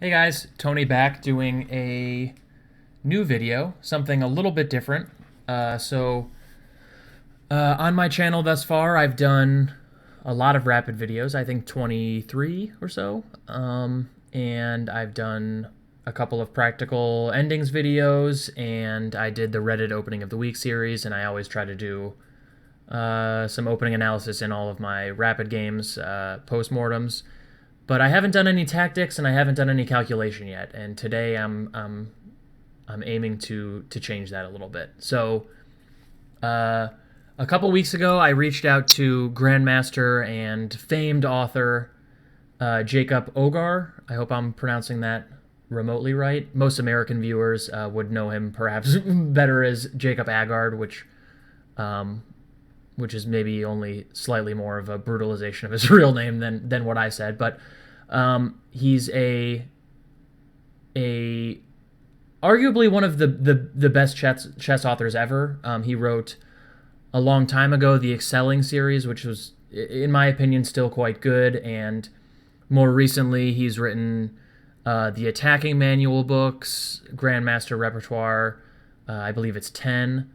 Hey guys, Tony back doing a new video, something a little bit different. On my channel thus far, I've done a lot of rapid videos, I think 23 or so. And I've done a couple of practical endings videos, and I did the Reddit opening of the week series, and I always try to do some opening analysis in all of my rapid games, postmortems. But I haven't done any tactics and I haven't done any calculation yet. And today I'm aiming to change that a little bit. So a couple weeks ago, I reached out to Grandmaster and famed author Jacob Aagaard. I hope I'm pronouncing that remotely right. Most American viewers would know him perhaps better as Jacob Aagaard, which is maybe only slightly more of a brutalization of his real name than what I said. But he's a arguably one of the best chess authors ever. He wrote a long time ago the Excelling series, which was, in my opinion, still quite good. And more recently, he's written the Attacking Manual books, Grandmaster Repertoire. I believe it's 10.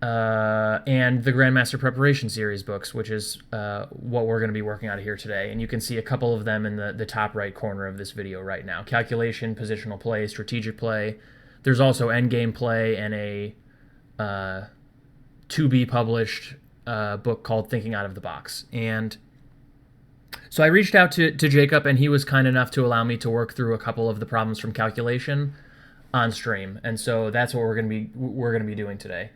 And the Grandmaster Preparation Series books, which is what we're going to be working on here today. And you can see a couple of them in the top right corner of this video right now. Calculation, positional play, strategic play. There's also endgame play and a to-be-published book called Thinking Out of the Box. And so I reached out to Jacob, and he was kind enough to allow me to work through a couple of the problems from calculation on stream. And so that's what we're going to be doing today.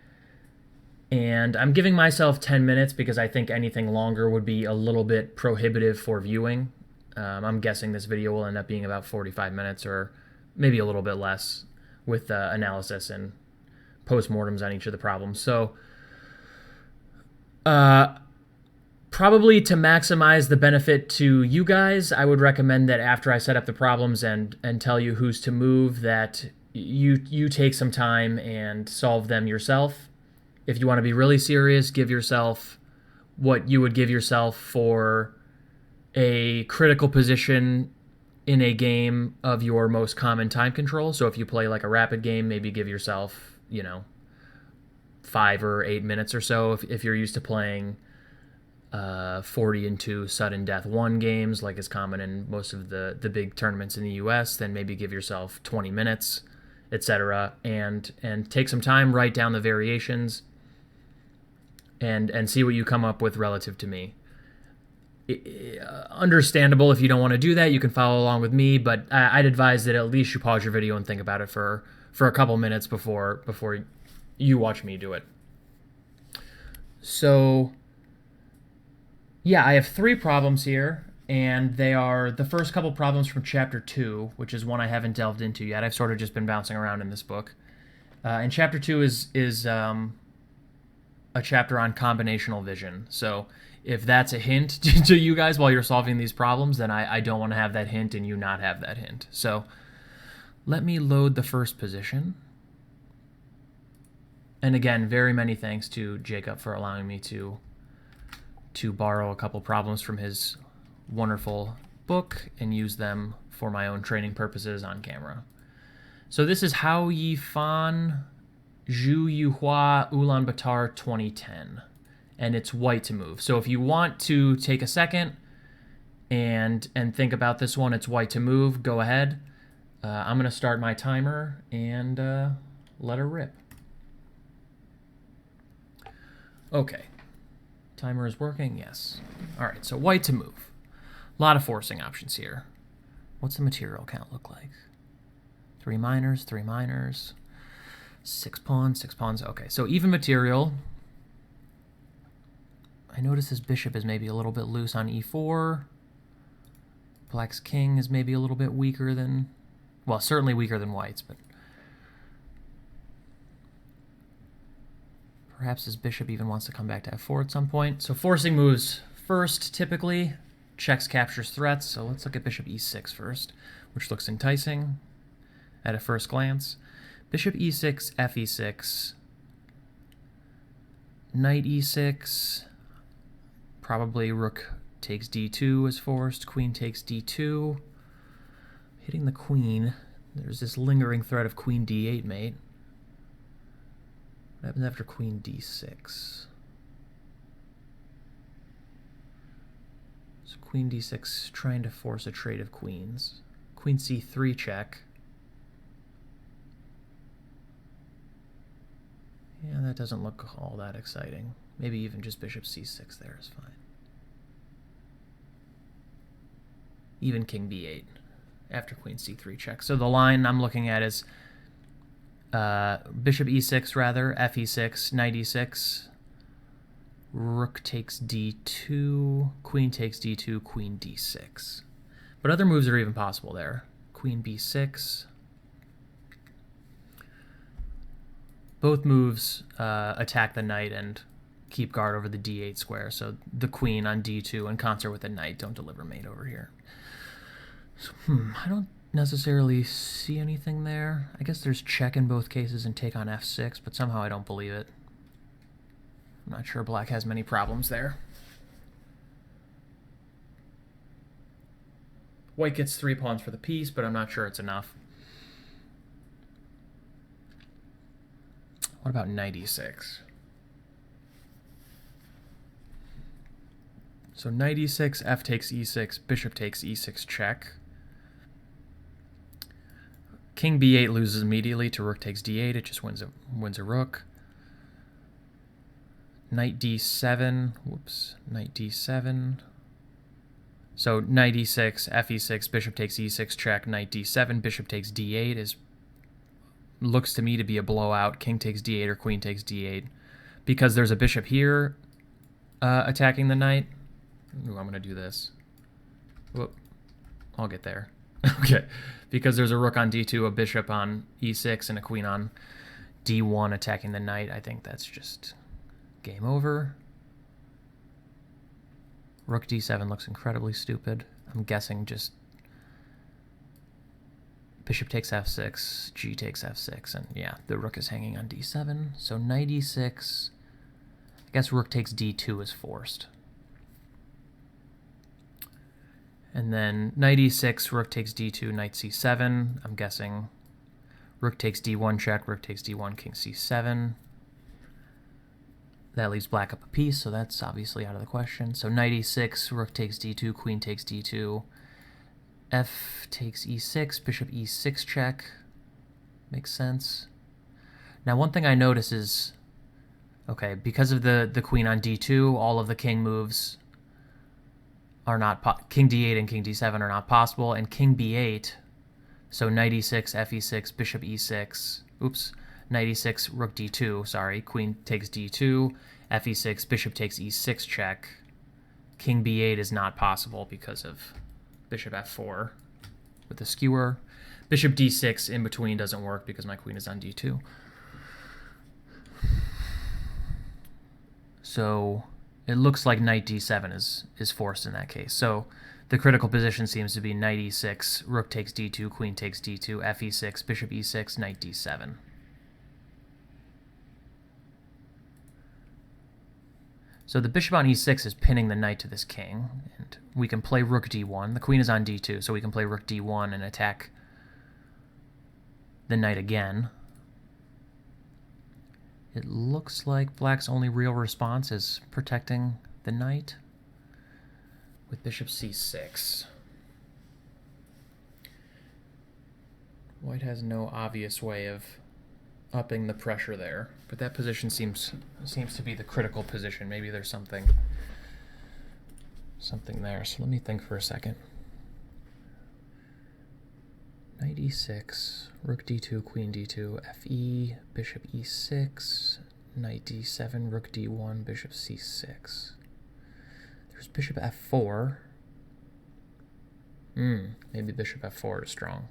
And I'm giving myself 10 minutes because I think anything longer would be a little bit prohibitive for viewing. I'm guessing this video will end up being about 45 minutes or maybe a little bit less with analysis and postmortems on each of the problems. So probably to maximize the benefit to you guys, I would recommend that after I set up the problems and tell you who's to move, that you take some time and solve them yourself. If you want to be really serious, give yourself what you would give yourself for a critical position in a game of your most common time control. So if you play like a rapid game, maybe give yourself, 5 or 8 minutes or so. If you're used to playing 40 and 2 sudden death 1 games, like is common in most of the big tournaments in the US, then maybe give yourself 20 minutes, etc. And take some time, write down the variations, and see what you come up with relative to me. Understandable if you don't want to do that, you can follow along with me, but I'd advise that at least you pause your video and think about it for a couple minutes before you watch me do it. So yeah, I have 3 problems here, and they are the first couple problems from chapter 2, which is one I haven't delved into yet. I've sort of just been bouncing around in this book. And chapter 2 is a chapter on combinational vision. So if that's a hint to you guys while you're solving these problems, then I don't want to have that hint and you not have that hint. So let me load the first position. And again, very many thanks to Jacob for allowing me to borrow a couple problems from his wonderful book and use them for my own training purposes on camera. So this is How Yifan Yuhua Ulaanbaatar 2010, and it's white to move. So if you want to take a second and think about this one, it's white to move, go ahead. I'm going to start my timer and let her rip. Okay, timer is working, yes. All right, so white to move. A lot of forcing options here. What's the material count look like? 3 minors, 3 minors. 6 pawns, 6 pawns. Okay, so even material. I notice his bishop is maybe a little bit loose on e4. Black's king is maybe a little bit weaker than, well, certainly weaker than white's, but perhaps his bishop even wants to come back to f4 at some point. So forcing moves first, typically. Checks, captures, threats. So let's look at bishop e6 first, which looks enticing at a first glance. Bishop e6, f e6, knight e6, probably rook takes d2 is forced, queen takes d2. hitting the queen. There's this lingering threat of queen d8, mate. What happens after queen d6? So queen d6, trying to force a trade of queens. Queen c3 check. Yeah, that doesn't look all that exciting. Maybe even just bishop c6 there is fine. Even king b8 after queen c3 check. So the line I'm looking at is bishop e6 rather, f e6, knight e6, rook takes d2, queen takes d2, queen d6. But other moves are even possible there. Queen b6. Both moves attack the knight and keep guard over the d8 square, so the queen on d2 in concert with the knight don't deliver mate over here. So, I don't necessarily see anything there. I guess there's check in both cases and take on f6, but somehow I don't believe it. I'm not sure black has many problems there. White gets 3 pawns for the piece, but I'm not sure it's enough. What about knight e6? So knight e6, f takes e6, bishop takes e6 check. King b8 loses immediately to rook takes d8. It just wins a rook. Knight d7. Whoops. Knight d7. So knight e6, f e6, bishop takes e6 check. Knight d7, bishop takes d8 looks to me to be a blowout. King takes d8 or queen takes d8. Because there's a bishop here attacking the knight. Ooh, I'm going to do this. Whoop. I'll get there. Okay. Because there's a rook on d2, a bishop on e6, and a queen on d1 attacking the knight, I think that's just game over. Rook d7 looks incredibly stupid. I'm guessing just bishop takes f6, g takes f6, and yeah, the rook is hanging on d7. So knight e6, I guess rook takes d2 is forced. And then knight e6, rook takes d2, knight c7. I'm guessing rook takes d1 check, rook takes d1, king c7. That leaves black up a piece, so that's obviously out of the question. So knight e6, rook takes d2, queen takes d2. F takes e6, bishop e6 check. Makes sense. Now one thing I notice is, okay, because of the queen on d2, all of the king moves are not, king d8 and king d7 are not possible, and king b8, so knight e6, f e6, bishop e6, oops, knight e6, rook d2, sorry, queen takes d2, f e6, bishop takes e6 check, king b8 is not possible because of bishop f4 with the skewer. Bishop d6 in between doesn't work because my queen is on d2. So it looks like knight d7 is forced in that case. So the critical position seems to be knight e6, rook takes d2, queen takes d2, f e6, bishop e6, knight d7. So the bishop on e6 is pinning the knight to this king, and we can play rook d1. The queen is on d2, so we can play rook d1 and attack the knight again. It looks like black's only real response is protecting the knight with bishop c6. White has no obvious way of upping the pressure there, but that position seems to be the critical position. Maybe there's something there. So let me think for a second. Knight e6, rook d2, queen d2, fe, bishop e6, knight d7, rook d1, bishop c6. There's bishop f4. Maybe bishop f4 is strong.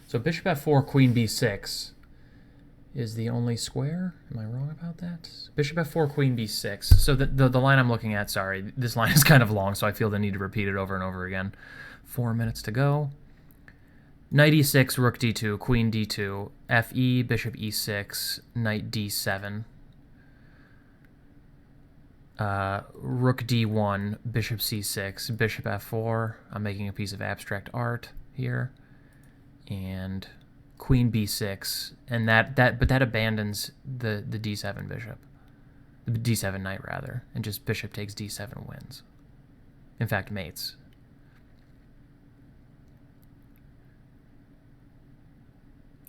So bishop f4, queen b6 is the only square. Am I wrong about that? Bishop f4, queen b6. So the line I'm looking at, sorry, this line is kind of long, so I feel the need to repeat it over and over again. 4 minutes to go. Knight e6, rook d2, queen d2, fe, bishop e6, knight d7, rook d1, bishop c6, bishop f4. I'm making a piece of abstract art here, and queen b6, and but that abandons the d7 bishop, the d7 knight rather, and just bishop takes d7 wins. In fact, mates.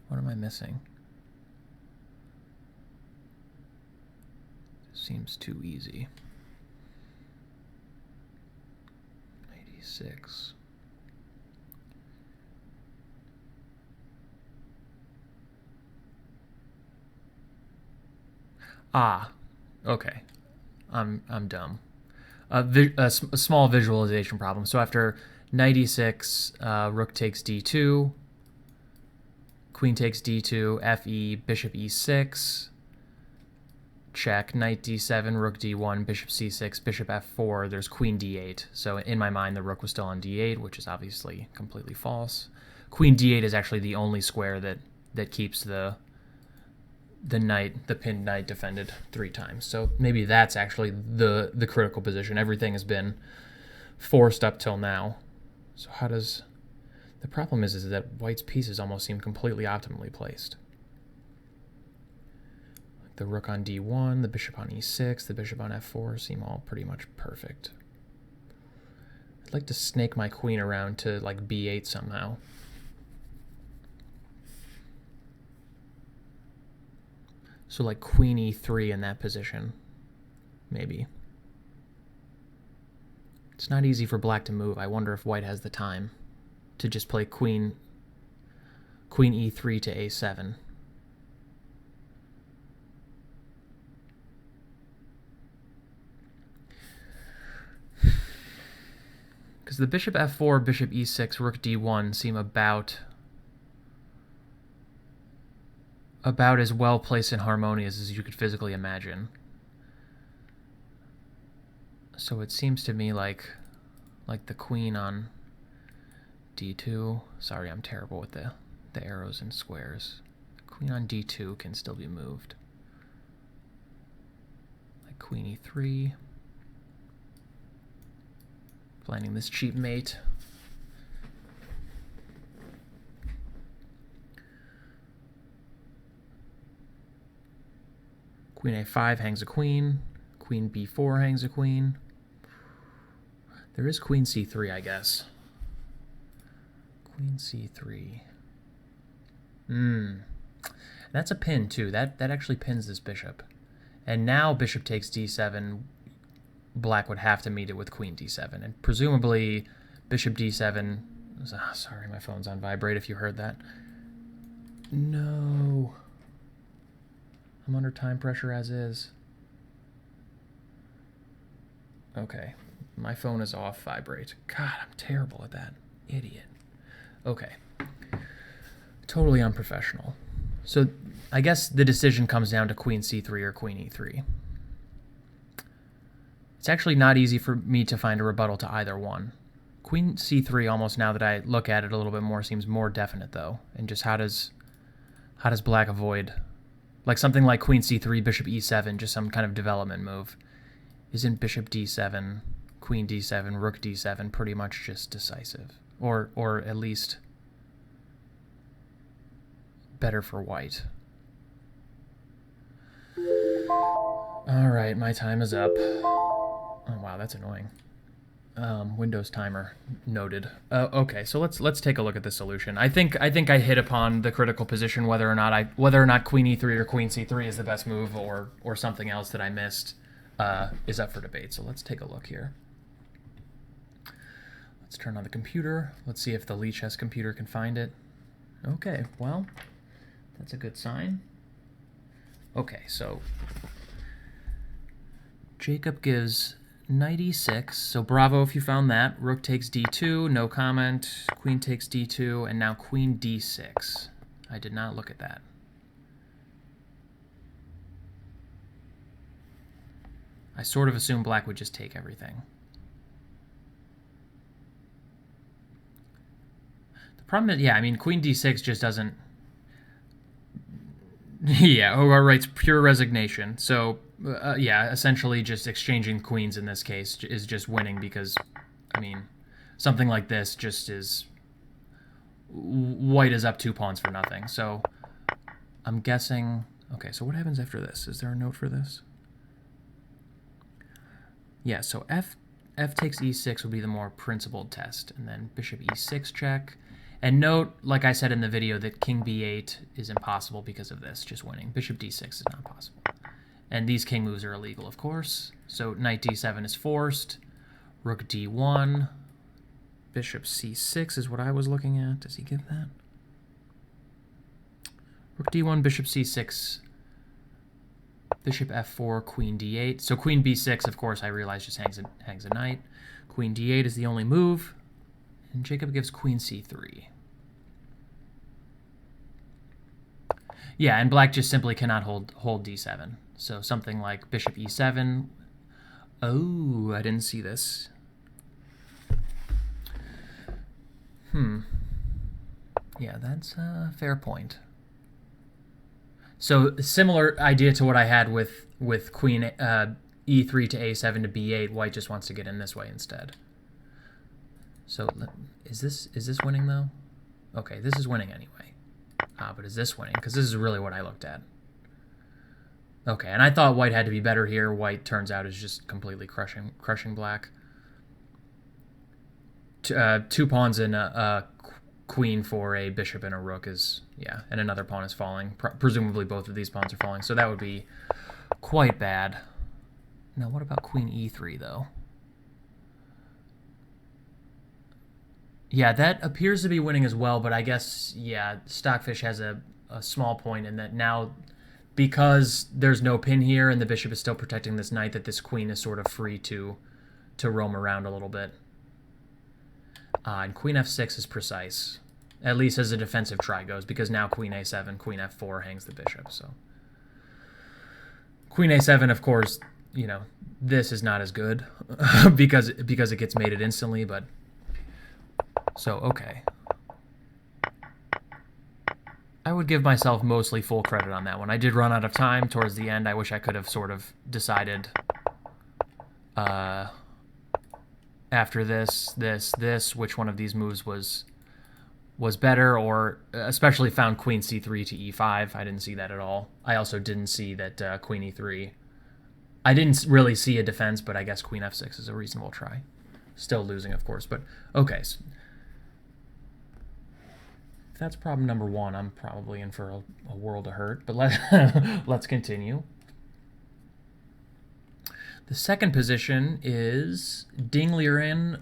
What am I missing? Seems too easy. 86. Ah, okay. I'm dumb. A small visualization problem. So after knight e6, rook takes d2, queen takes d2, fe, bishop e6, check, knight d7, rook d1, bishop c6, bishop f4, there's queen d8. So in my mind, the rook was still on d8, which is obviously completely false. Queen d8 is actually the only square that keeps the pinned knight defended 3 times. So maybe that's actually the critical position. Everything has been forced up till now. So how does... The problem is that white's pieces almost seem completely optimally placed. The rook on d1, the bishop on e6, the bishop on f4 seem all pretty much perfect. I'd like to snake my queen around to like b8 somehow. So like queen e3 in that position, maybe. It's not easy for black to move. I wonder if white has the time to just play queen e3 to a7. Because the bishop f4, bishop e6, rook d1 seem about as well placed and harmonious as you could physically imagine. So it seems to me like the queen on d2. Sorry, I'm terrible with the arrows and squares. The queen on d2 can still be moved. Like queen e3. Finding this cheap mate. Queen a5 hangs a queen. Queen b4 hangs a queen. There is queen c3, I guess. Queen c3. That's a pin, too. That actually pins this bishop. And now bishop takes d7. Black would have to meet it with queen d7. And presumably, bishop d7... sorry, my phone's on vibrate if you heard that. No. I'm under time pressure as is. Okay. My phone is off vibrate. God, I'm terrible at that. Idiot. Okay. Totally unprofessional. So I guess the decision comes down to queen c3 or queen e3. It's actually not easy for me to find a rebuttal to either one. Queen c3, almost now that I look at it a little bit more, seems more definite, though. And just how does black avoid... Like something like queen c3, bishop e7, just some kind of development move. Isn't bishop d7, queen d7, rook d7 pretty much just decisive? Or at least better for white. Alright, my time is up. Oh wow, that's annoying. Windows timer noted. Okay, so let's take a look at the solution. I think I hit upon the critical position. Whether or not queen e3 or queen c3 is the best move, or something else that I missed, is up for debate. So let's take a look here. Let's turn on the computer. Let's see if the Lichess computer can find it. Okay, well, that's a good sign. Okay, so Jacob gives knight e6, so bravo if you found that. Rook takes d2, no comment. Queen takes d2, and now queen d6. I did not look at that. I sort of assumed black would just take everything. The problem is, yeah, I mean, queen d6 just doesn't... Yeah, oh, right, it's pure resignation. So, yeah, essentially just exchanging queens in this case is just winning because, I mean, something like this just is... White is up 2 pawns for nothing. So, I'm guessing... Okay, so what happens after this? Is there a note for this? Yeah, so f takes e6 would be the more principled test. And then bishop e6 check. And note, like I said in the video, that king b8 is impossible because of this, just winning. Bishop d6 is not possible. And these king moves are illegal, of course. So knight d7 is forced. Rook d1. Bishop c6 is what I was looking at. Does he give that? Rook d1, bishop c6. Bishop f4, queen d8. So queen b6, of course, I realize just hangs a knight. Queen d8 is the only move. And Jacob gives queen c3. Yeah, and black just simply cannot hold d7. So something like bishop e7. Oh, I didn't see this. Yeah, that's a fair point. So similar idea to what I had with queen e3 to a7 to b8. White just wants to get in this way instead. So is this winning though? Okay, this is winning anyway. But is this winning? Because this is really what I looked at. Okay, and I thought white had to be better here. White turns out is just completely crushing black. 2 pawns and a queen for a bishop and a rook is, yeah, and another pawn is falling. Presumably both of these pawns are falling, so that would be quite bad. Now what about queen e3 though? Yeah, that appears to be winning as well, but I guess, yeah, Stockfish has a small point in that now, because there's no pin here and the bishop is still protecting this knight, that this queen is sort of free to roam around a little bit. And queen f6 is precise, at least as a defensive try goes, because now queen a7, queen f4 hangs the bishop. So queen a7, of course, you know, this is not as good because it gets mated instantly, but... So, okay. I would give myself mostly full credit on that one. I did run out of time towards the end. I wish I could have sort of decided after this, which one of these moves was better, or especially found queen c3 to e5. I didn't see that at all. I also didn't see that queen e3. I didn't really see a defense, but I guess queen f6 is a reasonable try. Still losing, of course, but okay. So if that's problem number 1, I'm probably in for a world of hurt, but let's continue. The second position is Ding Liren,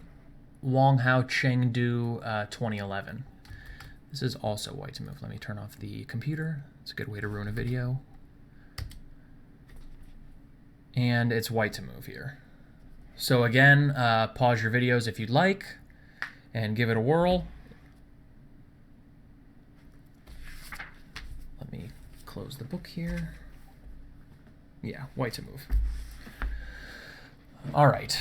Wang Hao Chengdu 2011. This is also white to move. Let me turn off the computer. It's a good way to ruin a video. And it's white to move here. So again, pause your videos if you'd like and give it a whirl. Let me close the book here. Yeah, white to move. All right.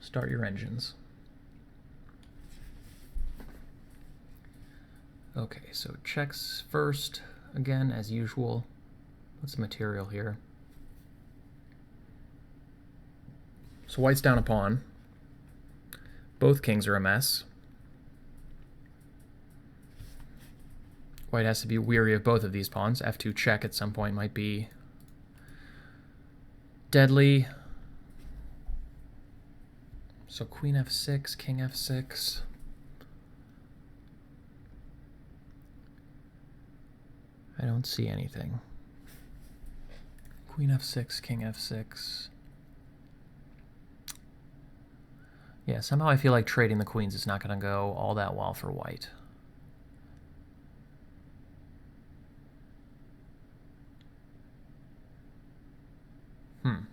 Start your engines. Okay, so checks first, again, as usual. What's the material here? So white's down a pawn. Both kings are a mess. White has to be weary of both of these pawns. F2 check at some point might be deadly. So queen f6, king f6. I don't see anything. Queen f6, king f6. Yeah, somehow I feel like trading the queens is not going to go all that well for white. I'm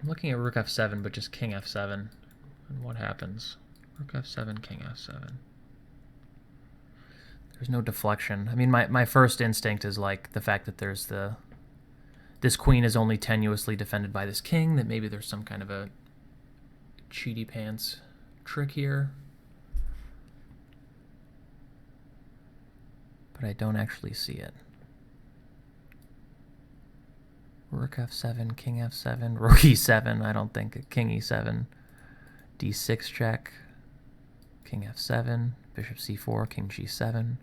looking at rook f7, but just king f7. And what happens? Rook f7, king f7. There's no deflection. I mean, my first instinct is like the fact that there's this queen is only tenuously defended by this king, that maybe there's some kind of a cheaty pants trick here. But I don't actually see it. Rook f7, king f7, rook e7. I don't think king e7. d6 check. King f7, bishop c4, king g7.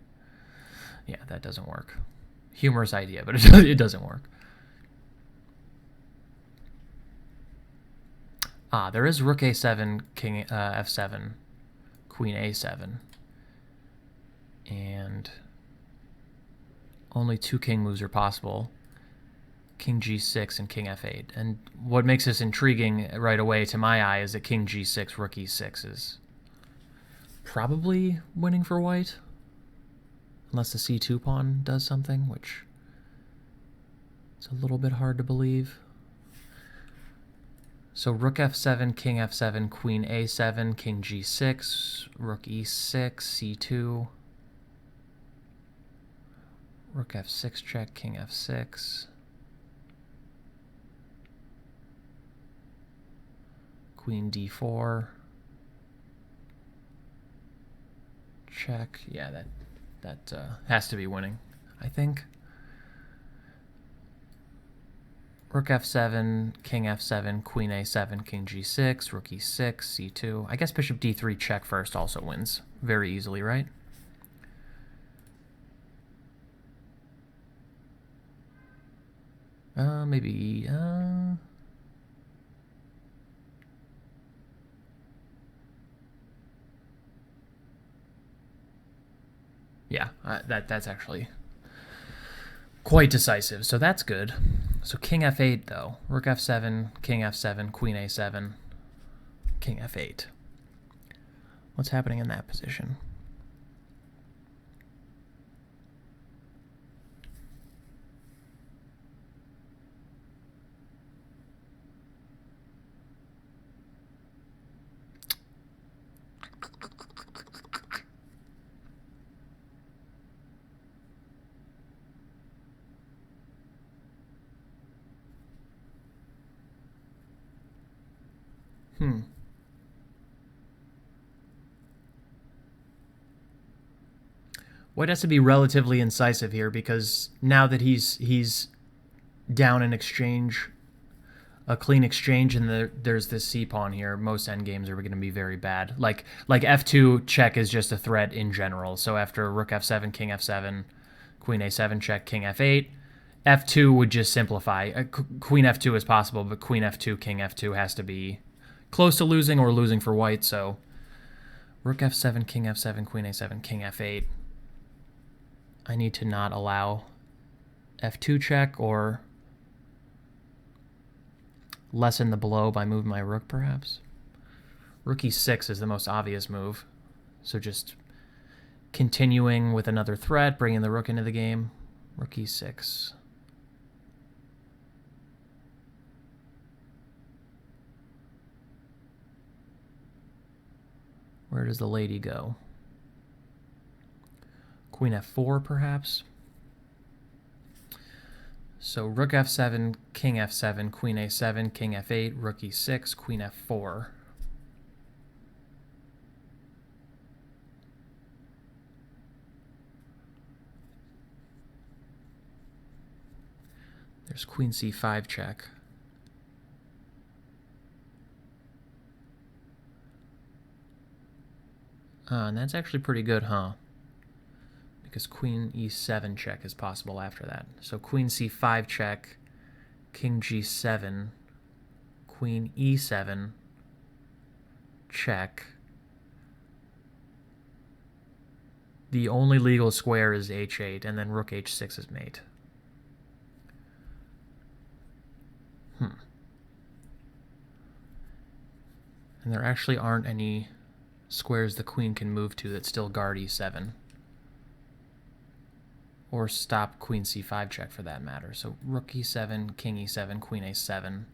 Yeah, that doesn't work. Humorous idea, but it doesn't work. Ah, there is rook a7, king f7, queen a7. And only two king moves are possible. King g6 and king f8. And what makes this intriguing right away to my eye is that king g6, rook e6 is probably winning for white. Unless the c2 pawn does something, which it's a little bit hard to believe. So rook f7, king f7, queen a7, king g6, rook e6, c2. Rook f6 check, king f6. Queen d4. Check. Yeah, that has to be winning, I think. Rook f7, king f7, queen a7, king g6, rook e6, c2. I guess bishop d3 check first also wins very easily, right? Maybe, yeah, that's actually quite decisive, so that's good. So king f8, though. Rook f7, king f7, queen a7, king f8. What's happening in that position? White has to be relatively incisive here because now that he's down an exchange, a clean exchange, and there's this c pawn here, most endgames are going to be very bad. Like f2 check is just a threat in general. So after rook f7, king f7, queen a7 check, king f8, f2 would just simplify. Queen f2 is possible, but queen f2, king f2 has to be close to losing or losing for white. So rook f7, king f7, queen a7, king f8. I need to not allow f2 check or lessen the blow by moving my rook, perhaps. Rook e6 is the most obvious move. So just continuing with another threat, bringing the rook into the game. Rook e6. Where does the lady go? Queen f4, perhaps. So rook f7, king f7, queen a7, king f8, rook e6, queen f4. There's queen c5 check. And that's actually pretty good, huh? Because queen e7 check is possible after that. So queen c5 check, king g7, queen e7 check. The only legal square is h8, and then rook h6 is mate. And there actually aren't any squares the queen can move to that still guard e7. Or stop queen c5 check for that matter. So rook e7, king e7, queen a7.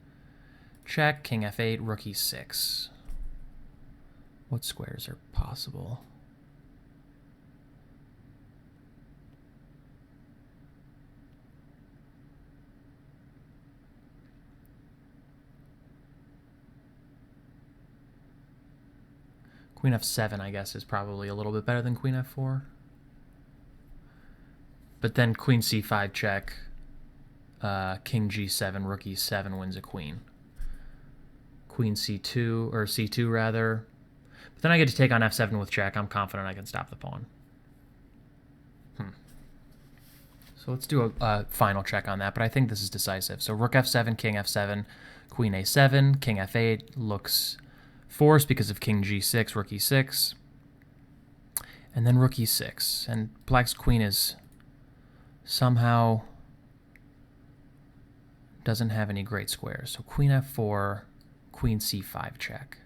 Check, king f8, rook e6. What squares are possible? Queen f7, I guess, is probably a little bit better than queen f4. But then queen c5 check, king g7, rook e7 wins a queen. Queen c2, or c2 rather. But then I get to take on f7 with check. I'm confident I can stop the pawn. So let's do a final check on that, but I think this is decisive. So rook f7, king f7, queen a7, king f8 looks forced because of king g6, rook e6, and then rook e6. And black's queen is somehow doesn't have any great squares. So queen f4, queen c5 check.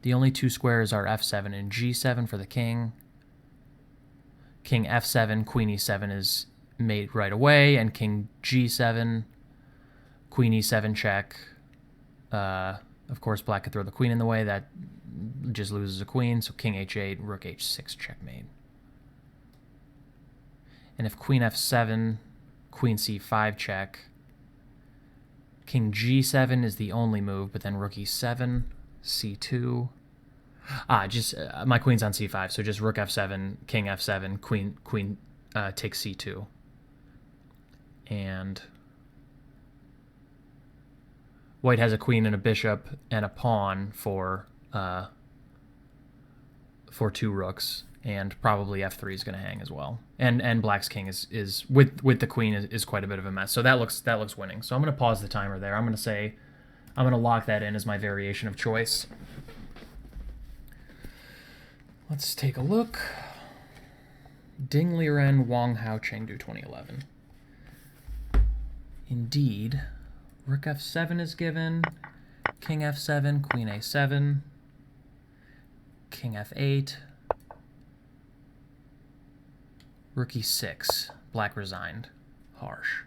The only two squares are f7 and g7 for the king. King f7, queen e7 is made right away, and king g7, queen e7 check. Of course, black could throw the queen in the way. That just loses a queen, so king h8, rook h6 checkmate. And if queen f7, queen c5 check, king g7 is the only move, but then rook e7, c2. My queen's on c5, so just rook f7, king f7, queen takes c2. And white has a queen and a bishop and a pawn for 2 rooks, and probably f3 is going to hang as well. And black's king is with the queen is quite a bit of a mess. So that looks winning. So I'm going to pause the timer there. I'm going to lock that in as my variation of choice. Let's take a look. Ding, Liren, Wang, Hao, Chengdu 2011. Indeed, rook f7 is given, king f7, queen a7, king f8, rook e6, black resigned. Harsh.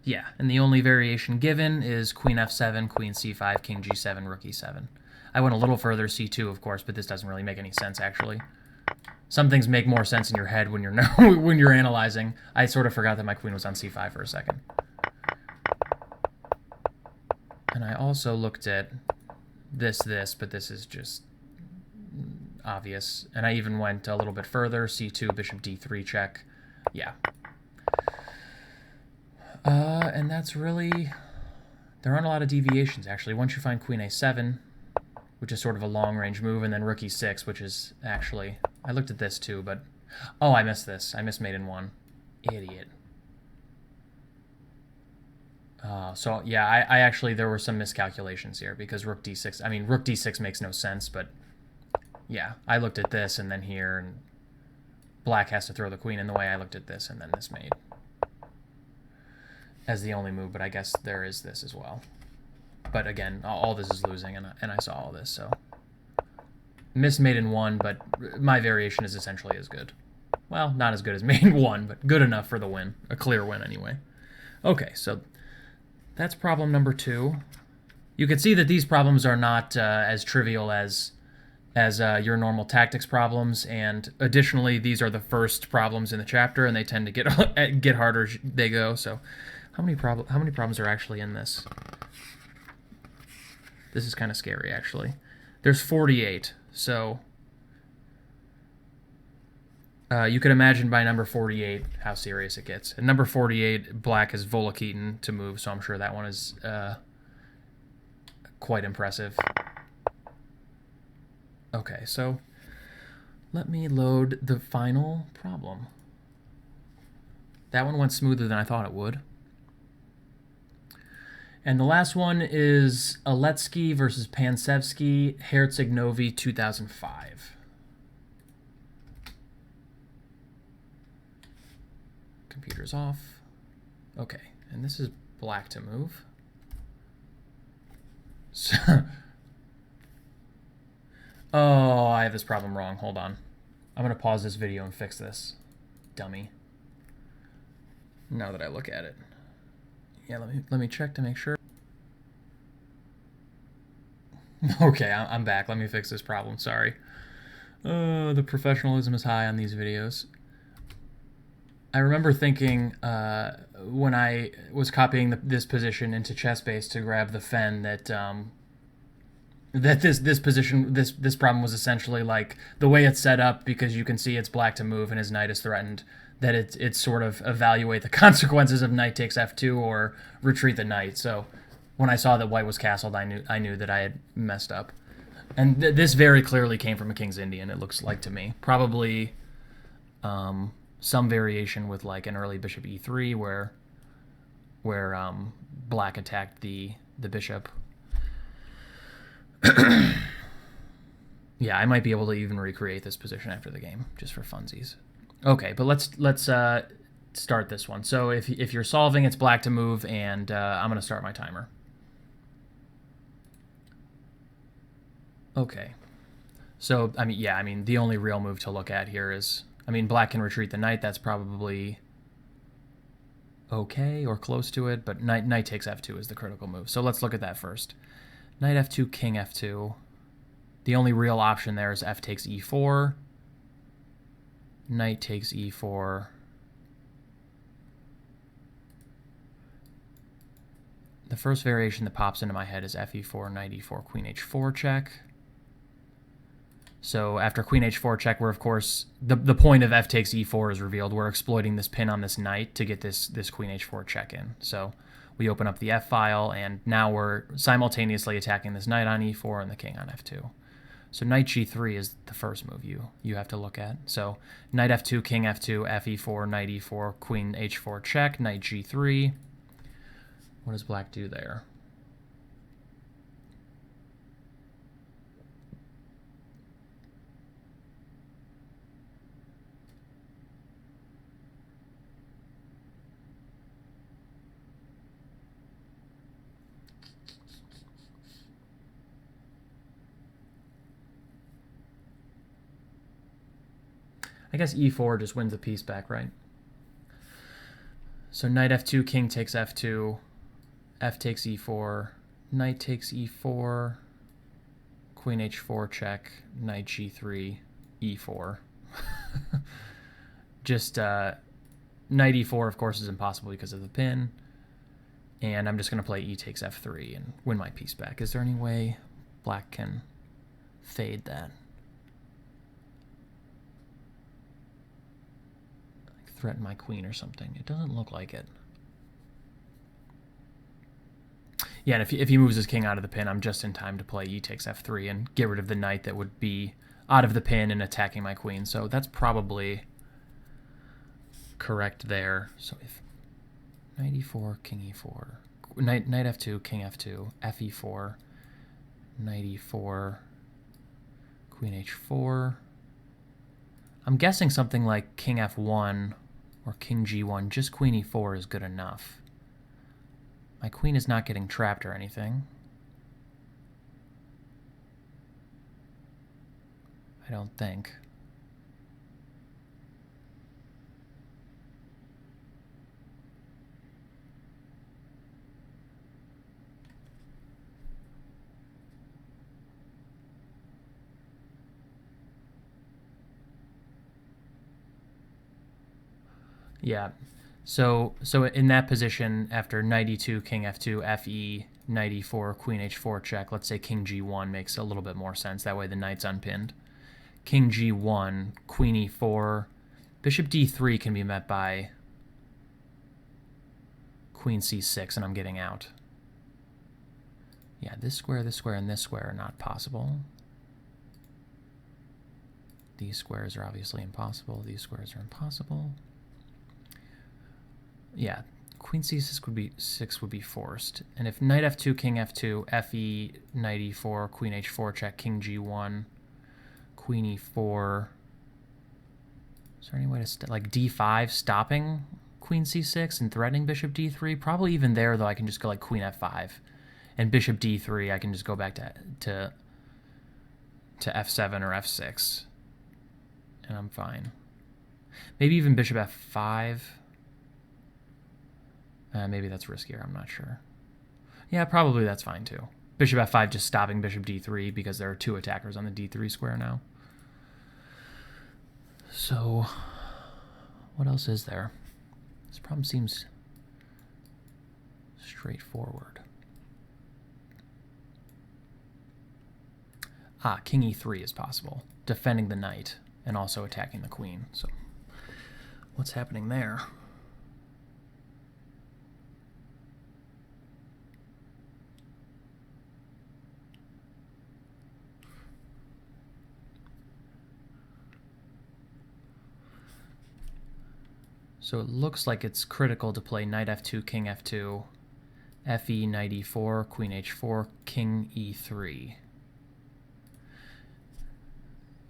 Yeah, and the only variation given is queen f7, queen c5, king g7, rook e7. I went a little further, c2, of course, but this doesn't really make any sense, actually. Some things make more sense in your head when you're when you're analyzing. I sort of forgot that my queen was on c5 for a second. And I also looked at this, but this is just obvious. And I even went a little bit further, c2, bishop d3 check. Yeah. And that's really... There aren't a lot of deviations, actually. Once you find queen a7, which is sort of a long-range move, and then rook e6, which is actually... I looked at this too, but... Oh, I missed this. I missed mate in 1. Idiot. So, yeah, I actually... There were some miscalculations here, because rook d6... I mean, rook d6 makes no sense, but... Yeah, I looked at this, and then here, and... Black has to throw the queen in the way. I looked at this, and then this mate. As the only move, but I guess there is this as well. But again, all this is losing, and I saw all this, so... Missed mate in 1, but my variation is essentially as good. Well, not as good as mate in 1, but good enough for the win. A clear win, anyway. Okay, so that's problem number 2. You can see that these problems are not as trivial as your normal tactics problems, and additionally, these are the first problems in the chapter, and they tend to get harder as they go, so... How many problems are actually in this? This is kind of scary, actually. There's 48, so you can imagine by number 48 how serious it gets. And number 48, black is Volakeaton to move, so I'm sure that one is quite impressive. Okay, so let me load the final problem. That one went smoother than I thought it would. And the last one is Aletsky versus Pansevsky, Herceg-Novi 2005. Computer's off. Okay, and this is black to move. So oh, I have this problem wrong. Hold on. I'm going to pause this video and fix this. Dummy. Now that I look at it. Yeah, let me check to make sure. Okay, I'm back. Let me fix this problem. Sorry. The professionalism is high on these videos. I remember thinking when I was copying this position into ChessBase to grab the fen that that this position this problem was essentially like the way it's set up, because you can see it's black to move and his knight is threatened, that it's sort of evaluate the consequences of knight takes f2 or retreat the knight. So when I saw that white was castled, I knew that I had messed up. And this very clearly came from a King's Indian, it looks like to me. Probably some variation with like an early bishop e3 where black attacked the bishop. Yeah, I might be able to even recreate this position after the game, just for funsies. Okay, but let's start this one. So if you're solving, it's black to move, and I'm going to start my timer. Okay. So, I mean, the only real move to look at here is, black can retreat the knight. That's probably okay or close to it, but knight takes f2 is the critical move. So let's look at that first. Knight f2, king f2. The only real option there is f takes e4. Knight takes e4. The first variation that pops into my head is f e4, knight e4, queen h4 check. So after queen h4 check, we're, of course, the point of f takes e4 is revealed. We're exploiting this pin on this knight to get this queen h4 check in. So we open up the f file, and now we're simultaneously attacking this knight on e4 and the king on f2. So knight g3 is the first move you have to look at. So knight f2, king f2, f e4, knight e4, queen h4 check, knight g3. What does black do there? I guess e4 just wins a piece back, right? So knight f2, king takes f2, f takes e4, knight takes e4, queen h4 check, knight g3, e4. Just knight e4, of course, is impossible because of the pin. And I'm just going to play e takes f3 and win my piece back. Is there any way black can fade that? Threaten my queen or something. It doesn't look like it. Yeah, and if he moves his king out of the pin, I'm just in time to play e takes f3 and get rid of the knight that would be out of the pin and attacking my queen. So that's probably correct there. So if knight e4, king e4, knight f2, king f2, f e4, knight e4, queen h4. I'm guessing something like king f1 or king g1, just queen e4 is good enough. My queen is not getting trapped or anything. I don't think. Yeah, so in that position, after knight e2, king f2, fe, knight e4, queen h4 check, let's say king g1 makes a little bit more sense. That way the knight's unpinned. King g1, queen e4, bishop d3 can be met by queen c6, and I'm getting out. Yeah, this square, and this square are not possible. These squares are obviously impossible. These squares are impossible. Yeah, queen c6 would be forced. And if knight f2, king f2, fe, knight e4, queen h4 check, king g1, queen e4. Is there any way to like d5 stopping queen c6 and threatening bishop d3? Probably even there, though, I can just go like queen f5. And bishop d3, I can just go back to f7 or f6. And I'm fine. Maybe even bishop f5. Maybe that's riskier, I'm not sure. Yeah, probably that's fine too. Bishop f5 just stopping bishop d3 because there are two attackers on the d3 square now. So, what else is there? This problem seems straightforward. Ah, king e3 is possible, defending the knight and also attacking the queen. So what's happening there? So it looks like it's critical to play knight f2, king f2, fe, knight e4, queen h4, king e3.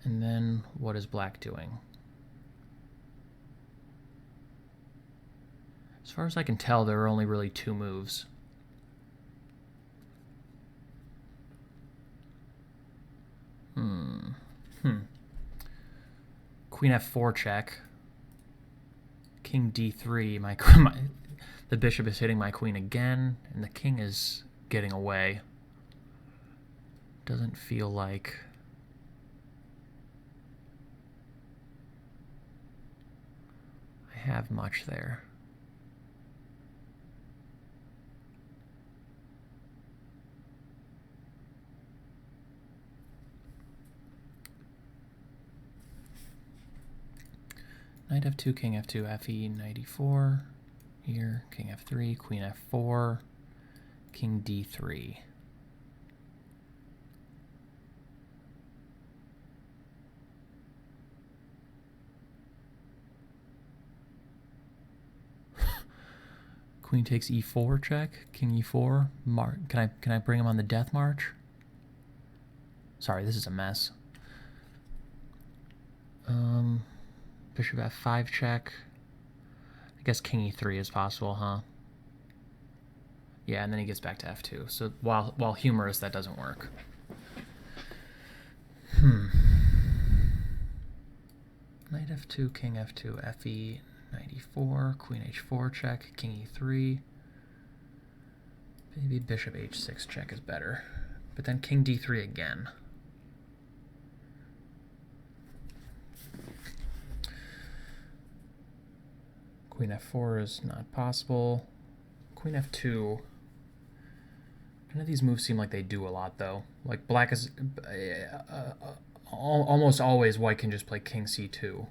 And then what is black doing? As far as I can tell, there are only really two moves. Queen f4 check. King d3. The bishop is hitting my queen again, and the king is getting away. Doesn't feel like I have much there. Knight f2, king f2, fe, knight e4. Here, king f3, queen f4, king d3. Queen takes e4 check, king e4. Can I bring him on the death march? Sorry, this is a mess. Bishop f5 check. I guess king e3 is possible, huh? Yeah, and then he gets back to f2. So while humorous, that doesn't work. Knight f2, king f2, fe, knight e4, queen h4 check, king e3. Maybe bishop h6 check is better. But then king d3 again. Queen f4 is not possible. Queen f2. None of these moves seem like they do a lot, though. Like, black is... almost always white can just play king c2.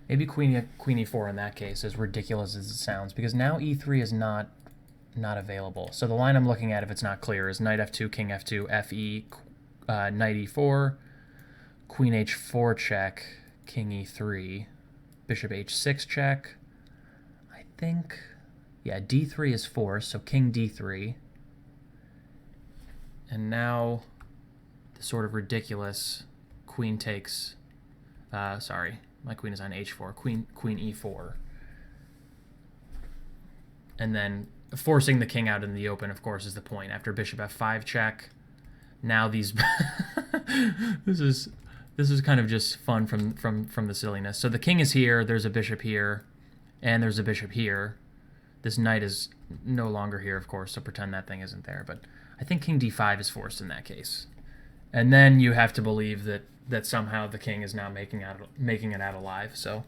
Maybe queen e4 in that case, as ridiculous as it sounds, because now e3 is not available. So the line I'm looking at, if it's not clear, is knight f2, king f2, fe, knight e4, queen h4 check, king e3, bishop h6 check. I think, yeah, d3 is forced, so king d3. And now the sort of ridiculous queen takes, sorry, my queen is on h4, queen e4. And then forcing the king out in the open, of course, is the point. After bishop f5 check, now these... This is kind of just fun from the silliness. So the king is here, there's a bishop here, and there's a bishop here. This knight is no longer here, of course, so pretend that thing isn't there. But I think king d5 is forced in that case. And then you have to believe that somehow the king is now making it out alive. So,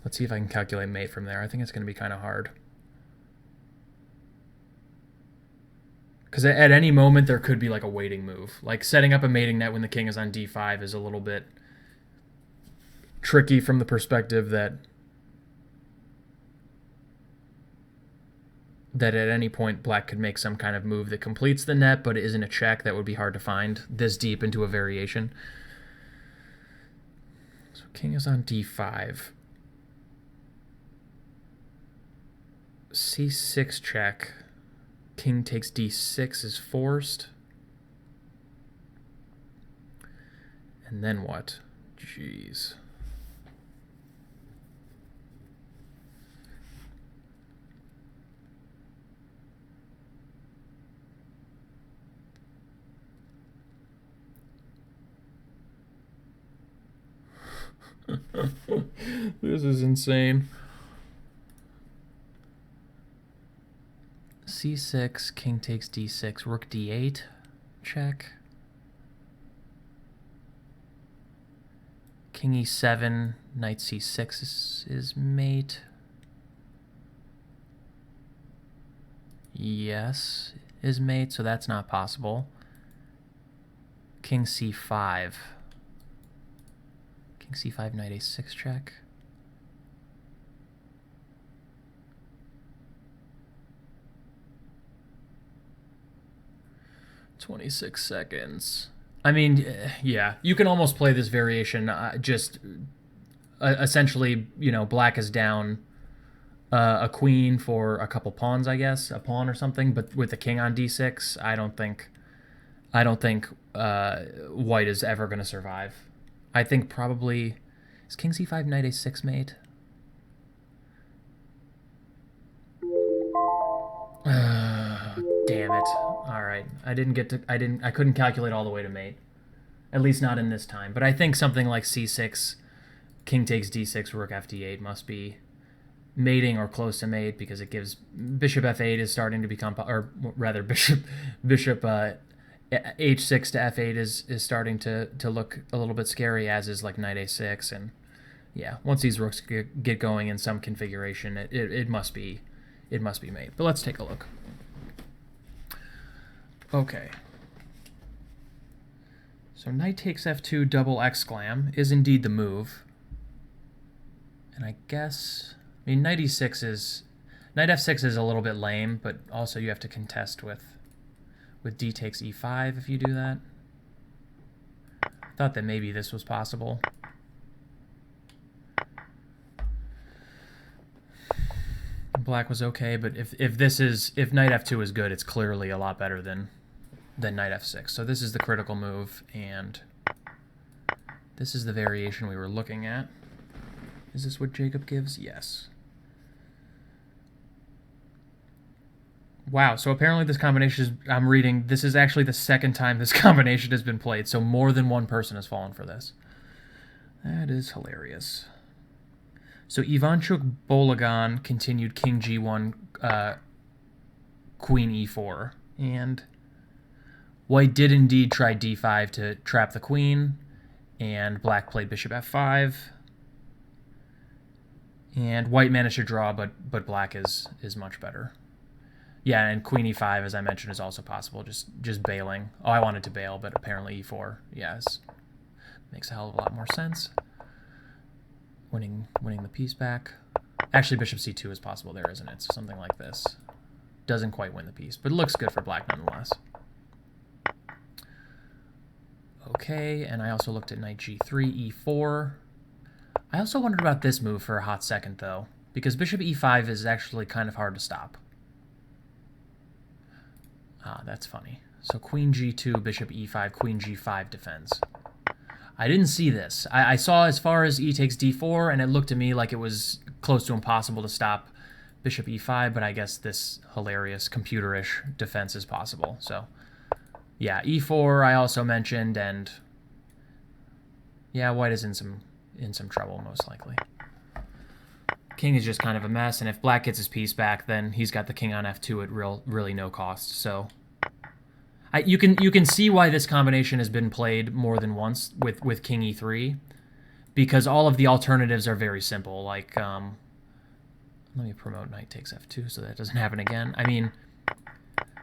let's see if I can calculate mate from there. I think it's going to be kind of hard. Because at any moment, there could be like a waiting move. Like setting up a mating net when the king is on d5 is a little bit tricky from the perspective that at any point black could make some kind of move that completes the net, but it isn't a check. That would be hard to find this deep into a variation. So king is on d5. c6 check. King takes d6 is forced. And then what? Jeez. This is insane. c6, king takes d6, rook d8, check. King e7, knight c6 is mate. Yes, is mate, so that's not possible. King c5. King c5, knight a6 check. "26 seconds. I mean, yeah, you can almost play this variation. Essentially, you know, black is down a queen for a couple pawns, I guess, a pawn or something. But with the king on d6, I don't think white is ever going to survive. I think probably is king c5, knight a6 mate. Damn it. All right. I couldn't calculate all the way to mate. At least not in this time. But I think something like c6, king takes d6, rook f d8 must be mating or close to mate, because it gives bishop f8 is starting to become, or rather bishop h6 to f8 is starting to look a little bit scary, as is like knight a6. And yeah, once these rooks get going in some configuration, it must be mate. But let's take a look. Okay. So knight takes f2 double exclam is indeed the move. And I guess, I mean, knight e6 is, knight f6 is a little bit lame, but also you have to contest with d takes e5 if you do that. I thought that maybe this was possible. Black was okay, but if knight f2 is good, it's clearly a lot better than knight f6. So this is the critical move, and this is the variation we were looking at. Is this what Jacob gives? Yes. Wow, so apparently this combination is, I'm reading, this is actually the second time this combination has been played, so more than one person has fallen for this. That is hilarious. So Ivanchuk Bologan continued king g1, queen e4, and white did indeed try d5 to trap the queen, and black played bishop f5, and white managed to draw, but black is much better. Yeah, and queen e5, as I mentioned, is also possible, just bailing. Oh, I wanted to bail, but apparently e4, yes, makes a hell of a lot more sense. Winning the piece back. Actually, bishop c2 is possible there, isn't it? So something like this. Doesn't quite win the piece, but it looks good for black nonetheless. Okay, and I also looked at knight g3, e4. I also wondered about this move for a hot second, though, because bishop e5 is actually kind of hard to stop. Ah, that's funny. So queen g2, bishop e5, queen g5 defends. I didn't see this. I saw as far as e takes d4, and it looked to me like it was close to impossible to stop bishop e5, but I guess this hilarious computer-ish defense is possible. So, yeah, e4 I also mentioned, and yeah, white is in some trouble, most likely. King is just kind of a mess, and if black gets his piece back, then he's got the king on f2 at really no cost, so... You can see why this combination has been played more than once with king e3, because all of the alternatives are very simple. Like, let me promote knight takes f2 so that doesn't happen again. I mean,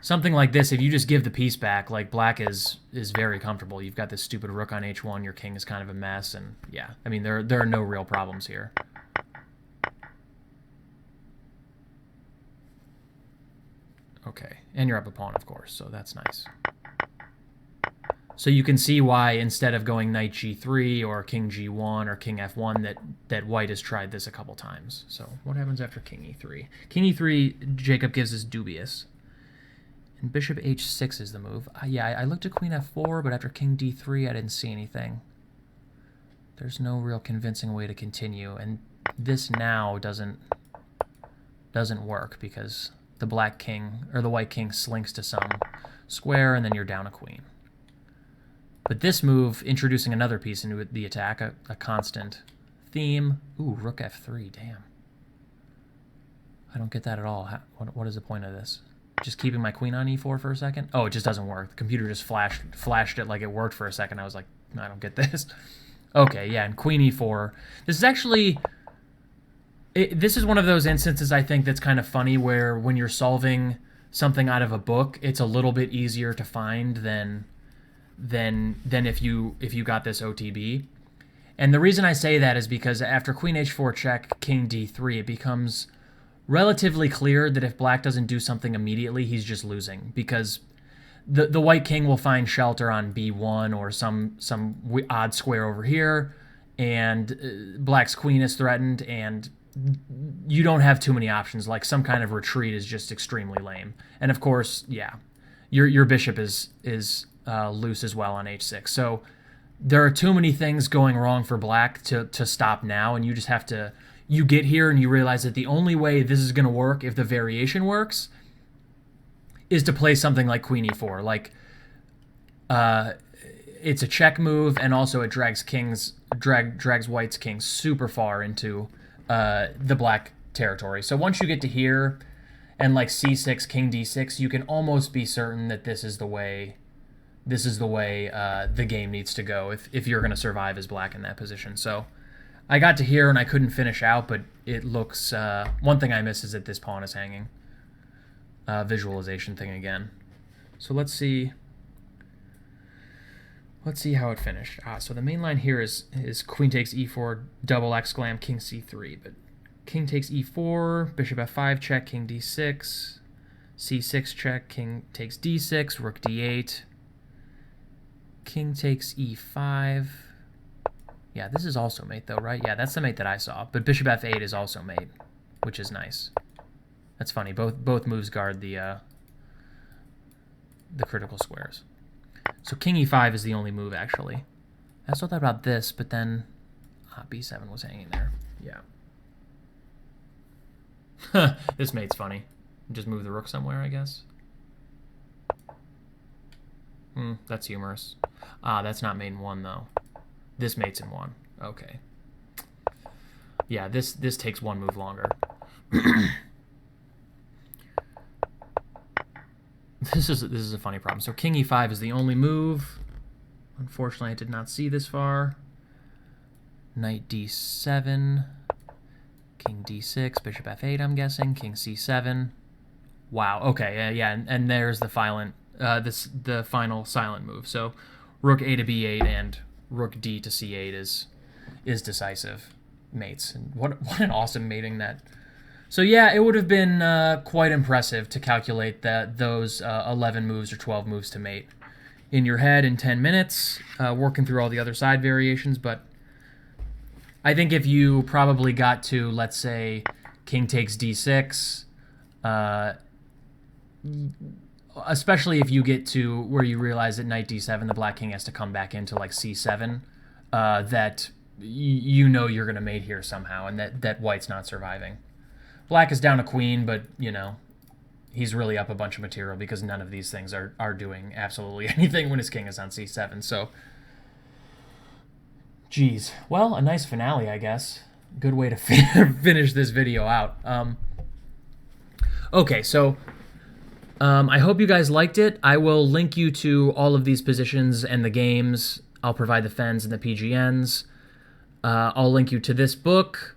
something like this, if you just give the piece back, like black is very comfortable. You've got this stupid rook on h1, your king is kind of a mess, and yeah, I mean there are no real problems here. Okay, and you're up a pawn, of course, so that's nice. So you can see why, instead of going knight g3 or king g1 or king f1, that white has tried this a couple times. So what happens after king e3? King e3, Jacob gives us dubious. And bishop h6 is the move. Yeah, I looked at queen f4, but after king d3, I didn't see anything. There's no real convincing way to continue, and this now doesn't work, because the black king, or the white king, slinks to some square, and then you're down a queen. But this move, introducing another piece into the attack, a constant theme. Ooh, rook f3, damn. I don't get that at all. What is the point of this? Just keeping my queen on e4 for a second? Oh, it just doesn't work. The computer just flashed it like it worked for a second. I was like, I don't get this. Okay, yeah, and queen e4. This is actually... this is one of those instances, I think, that's kind of funny, where when you're solving something out of a book, it's a little bit easier to find than if you got this OTB. And the reason I say that is because after queen h4 check, king d3, it becomes relatively clear that if black doesn't do something immediately, he's just losing, because the white king will find shelter on b1 or some odd square over here, and black's queen is threatened, and you don't have too many options. Like, some kind of retreat is just extremely lame. And of course, yeah, your bishop is loose as well on h6. So there are too many things going wrong for black to stop now, and you just have to... You get here and you realize that the only way this is going to work, if the variation works, is to play something like queen e4. Like, it's a check move, and also it drags white's king super far into the black territory. So once you get to here and like c6, king d6, you can almost be certain that this is the way the game needs to go if you're going to survive as black in that position. So I got to here and I couldn't finish out, but it looks... one thing I miss is that this pawn is hanging. Visualization thing again. So let's see how it finished. So the main line here is queen takes e4, double exclam, king c3. But king takes e4, bishop f5 check, king d6, c6 check, king takes d6, rook d8, king takes e5. Yeah, this is also mate though, right? Yeah, that's the mate that I saw. But bishop f8 is also mate, which is nice. That's funny. Both moves guard the critical squares. So king e5 is the only move, actually. I also thought about this, but then b7 was hanging there. Yeah. This mate's funny. Just move the rook somewhere, I guess. That's humorous. That's not mate in 1, though. This mate's in 1. Okay. Yeah, this takes 1 move longer. This is a funny problem. So king e5 is the only move. Unfortunately, I did not see this far. Knight d7, king d6, bishop f8, I'm guessing, king c7. Wow, okay, yeah, and there's the the final silent move. So rook a to b8 and rook d to c8 is decisive mates. And what an awesome mating that... So yeah, it would have been quite impressive to calculate those 11 moves or 12 moves to mate in your head in 10 minutes, working through all the other side variations. But I think if you probably got to, let's say, king takes d6, especially if you get to where you realize that knight d7, the black king has to come back into like c7, that you know you're going to mate here somehow, and that white's not surviving. Black is down a queen, but, you know, he's really up a bunch of material because none of these things are doing absolutely anything when his king is on c7. So, geez. Well, a nice finale, I guess. Good way to finish this video out. Okay, so I hope you guys liked it. I will link you to all of these positions and the games. I'll provide the fens and the PGNs. I'll link you to this book.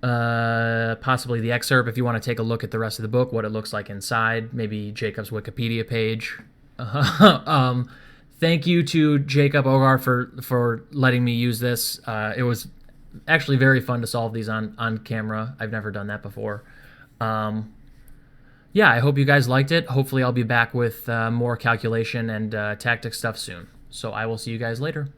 Possibly the excerpt if you want to take a look at the rest of the book, what it looks like inside, maybe Jacob's Wikipedia page. Thank you to Jacob Aagaard for letting me use this. It was actually very fun to solve these on camera. I've never done that before. Yeah, I hope you guys liked it. Hopefully I'll be back with more calculation and tactic stuff soon. So I will see you guys later.